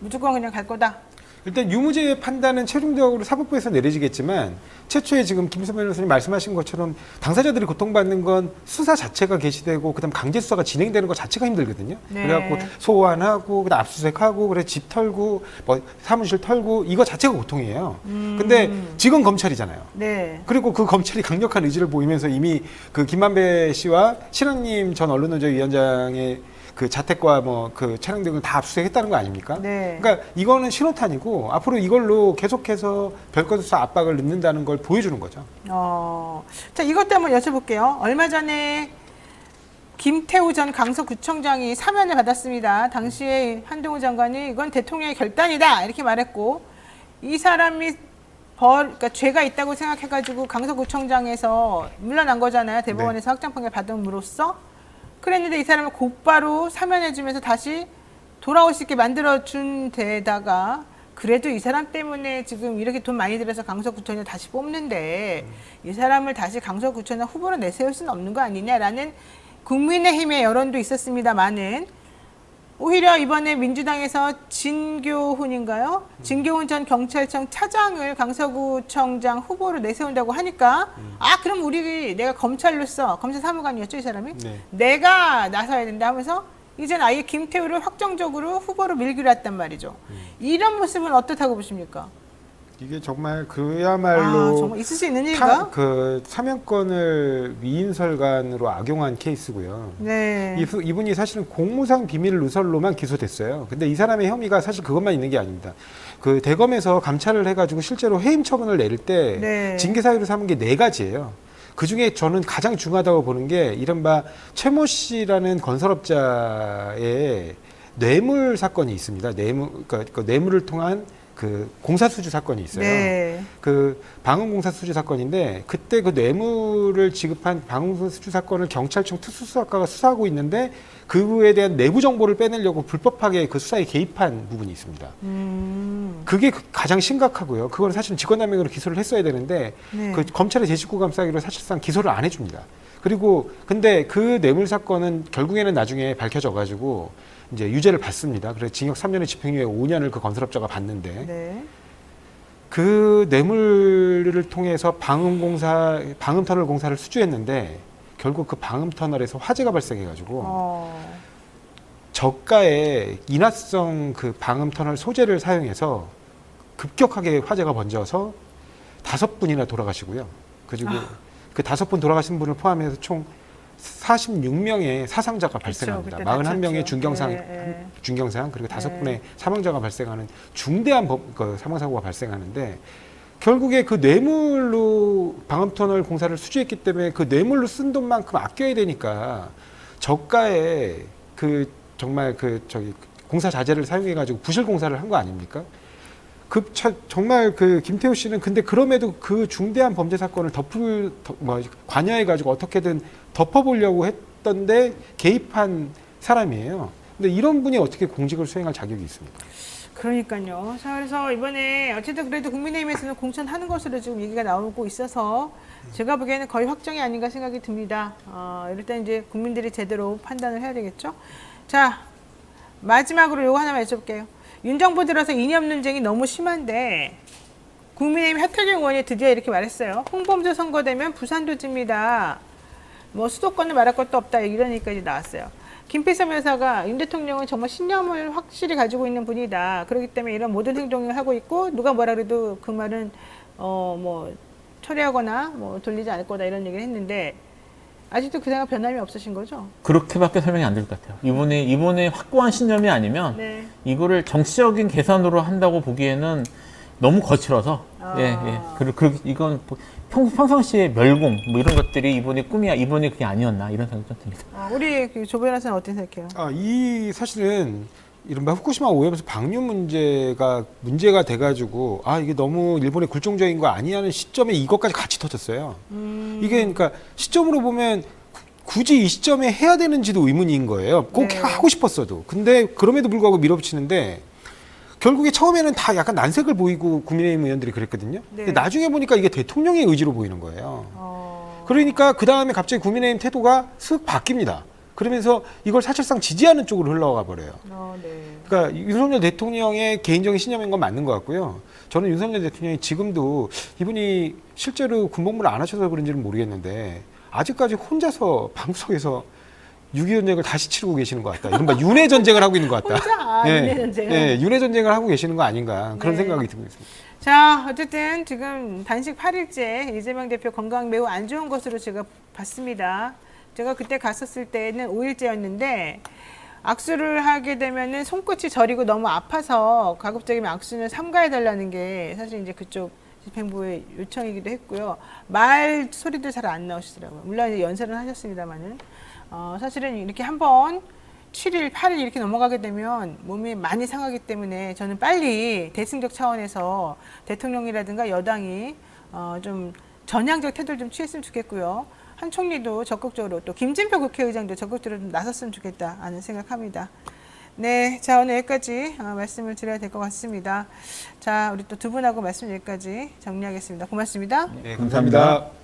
무조건 그냥 갈 거다. 일단 유무죄 판단은 최종적으로 사법부에서 내려지겠지만 최초에 지금 김수현 변호사님 말씀하신 것처럼 당사자들이 고통받는 건 수사 자체가 개시되고 그다음 강제 수사가 진행되는 것 자체가 힘들거든요. 네. 그래갖고 소환하고 그다음 압수수색하고 그래 집 털고 뭐 사무실 털고 이거 자체가 고통이에요. 근데 지금 검찰이잖아요. 네. 그리고 그 검찰이 강력한 의지를 보이면서 이미 그 김만배 씨와 신원님 전 언론노조위원장의 그 자택과 뭐 그 차량 등을 다 압수수색했다는 거 아닙니까? 네. 그러니까 이거는 신호탄이고 앞으로 이걸로 계속해서 별건 수사 압박을 넣는다는 걸 보여주는 거죠. 자, 이것도 한번 여쭤볼게요. 얼마 전에 김태우 전 강서구청장이 사면을 받았습니다. 당시에 한동훈 장관이 이건 대통령의 결단이다 이렇게 말했고 이 사람이 그러니까 죄가 있다고 생각해가지고 강서구청장에서 물러난 거잖아요. 대법원에서 확정 판결 받음으로써. 그랬는데 이 사람을 곧바로 사면해주면서 다시 돌아올 수 있게 만들어준 데다가 그래도 이 사람 때문에 지금 이렇게 돈 많이 들여서 강서구청장 다시 뽑는데 이 사람을 다시 강서구청장 후보로 내세울 수는 없는 거 아니냐라는 국민의힘의 여론도 있었습니다만은 오히려 이번에 민주당에서 진교훈인가요? 진교훈 전 경찰청 차장을 강서구청장 후보로 내세운다고 하니까 그럼 내가 검찰로서 검찰 사무관이었죠 이 사람이? 네. 내가 나서야 된다 하면서 이제는 아예 김태우를 확정적으로 후보로 밀기로 했단 말이죠. 이런 모습은 어떻다고 보십니까? 이게 정말 그야말로 정말 있을 수 있는 일인가? 그 사면권을 위인설관으로 악용한 케이스고요. 네. 이분이 사실은 공무상 비밀 누설로만 기소됐어요. 근데 이 사람의 혐의가 사실 그것만 있는 게 아닙니다. 그 대검에서 감찰을 해가지고 실제로 해임 처분을 내릴 때 네. 징계 사유로 삼은 게 4가지예요. 그 중에 저는 가장 중요하다고 보는 게 이른바 최모 씨라는 건설업자의 뇌물 사건이 있습니다. 그러니까 그 뇌물을 통한 그 공사 수주 사건이 있어요. 네. 그 방음공사 수주 사건인데 그때 그 뇌물을 지급한 방음공사 수주 사건을 경찰청 특수수사과가 수사하고 있는데 그에 대한 내부 정보를 빼내려고 불법하게 그 수사에 개입한 부분이 있습니다. 그게 가장 심각하고요. 그건 사실은 직권남용으로 기소를 했어야 되는데 네. 그 검찰의 제19 감사기로 사실상 기소를 안 해줍니다. 그리고 근데 그 뇌물 사건은 결국에는 나중에 밝혀져 가지고 이제 유죄를 받습니다. 그래서 징역 3년의 집행유예 5년을 그 건설업자가 받는데 네. 그 뇌물을 통해서 방음터널 공사를 수주했는데 결국 그 방음터널에서 화재가 발생해가지고 저가의 인화성 그 방음터널 소재를 사용해서 급격하게 화재가 번져서 5분이나 돌아가시고요. 그리고 그 5분 돌아가신 분을 포함해서 총 46명의 사상자가 발생합니다. 41명의 중경상 그리고 5분의 사망자가 발생하는 중대한 사망사고가 발생하는데 결국에 그 뇌물로 방음터널 공사를 수주했기 때문에 그 뇌물로 쓴 돈만큼 아껴야 되니까 저가에 그 정말 공사 자재를 사용해 가지고 부실 공사를 한 거 아닙니까? 정말 그 김태우 씨는 근데 그럼에도 그 중대한 범죄 사건을 관여해 가지고 어떻게든 덮어보려고 했던데 개입한 사람이에요. 근데 이런 분이 어떻게 공직을 수행할 자격이 있습니까? 그러니까요. 자, 그래서 이번에 어쨌든 그래도 국민의힘에서는 공천하는 것으로 지금 얘기가 나오고 있어서 제가 보기에는 거의 확정이 아닌가 생각이 듭니다. 이럴 때 이제 국민들이 제대로 판단을 해야 되겠죠. 자, 마지막으로 요거 하나만 여쭤볼게요. 윤 정부 들어서 이념 논쟁이 너무 심한데 국민의힘 하태경 의원이 드디어 이렇게 말했어요. 홍범주 선거되면 부산도 집니다. 뭐 수도권을 말할 것도 없다 이런 얘기까지 나왔어요. 김필삼 여사가 윤 대통령은 정말 신념을 확실히 가지고 있는 분이다. 그렇기 때문에 이런 모든 행동을 하고 있고 누가 뭐라 그래도 그 말은 뭐 처리하거나 뭐 돌리지 않을 거다 이런 얘기를 했는데 아직도 그 생각 변함이 없으신 거죠? 그렇게밖에 설명이 안 될 것 같아요. 이번에 확고한 신념이 아니면 네. 이거를 정치적인 계산으로 한다고 보기에는 너무 거칠어서 그리고 이건 평상시의 멸공 뭐 이런 것들이 이번에 꿈이야 이번에 그게 아니었나 이런 생각이 좀 듭니다. 우리 조 변호사는 어떻게 생각해요? 이 사실은 이른바 후쿠시마 오염수 방류 문제가 돼가지고 이게 너무 일본의 굴종적인 거 아니냐는 시점에 이것까지 같이 터졌어요. 이게 그러니까 시점으로 보면 굳이 이 시점에 해야 되는지도 의문인 거예요. 꼭 네. 하고 싶었어도. 근데 그럼에도 불구하고 밀어붙이는데 결국에 처음에는 다 약간 난색을 보이고 국민의힘 의원들이 그랬거든요. 네. 근데 나중에 보니까 이게 대통령의 의지로 보이는 거예요. 그러니까 그 다음에 갑자기 국민의힘 태도가 슥 바뀝니다. 그러면서 이걸 사실상 지지하는 쪽으로 흘러가 버려요. 네. 그러니까 윤석열 대통령의 개인적인 신념인 건 맞는 것 같고요. 저는 윤석열 대통령이 지금도 이분이 실제로 군복무를 안 하셔서 그런지는 모르겠는데 아직까지 혼자서 방송에서 6.25 전쟁을 다시 치르고 계시는 것 같다. 이른바 윤회 전쟁을 하고 있는 것 같다. 혼자 윤회 전쟁을. 네, 윤회 전쟁을 하고 계시는 거 아닌가 그런 생각이 들고 있습니다. 자, 어쨌든 지금 단식 8일째 이재명 대표 건강 매우 안 좋은 것으로 제가 봤습니다. 제가 그때 갔었을 때는 5일째였는데 악수를 하게 되면은 손끝이 저리고 너무 아파서 가급적이면 악수는 삼가해달라는 게 사실 이제 그쪽 집행부의 요청이기도 했고요. 말 소리도 잘 안 나오시더라고요. 물론 이제 연설은 하셨습니다만은 사실은 이렇게 한번 7일, 8일 이렇게 넘어가게 되면 몸이 많이 상하기 때문에 저는 빨리 대승적 차원에서 대통령이라든가 여당이 좀 전향적 태도를 좀 취했으면 좋겠고요. 한 총리도 적극적으로 또 김진표 국회의장도 적극적으로 좀 나섰으면 좋겠다는 생각합니다. 네, 자 오늘 여기까지 말씀을 드려야 될 것 같습니다. 자 우리 또 두 분하고 말씀 여기까지 정리하겠습니다. 고맙습니다. 네, 감사합니다.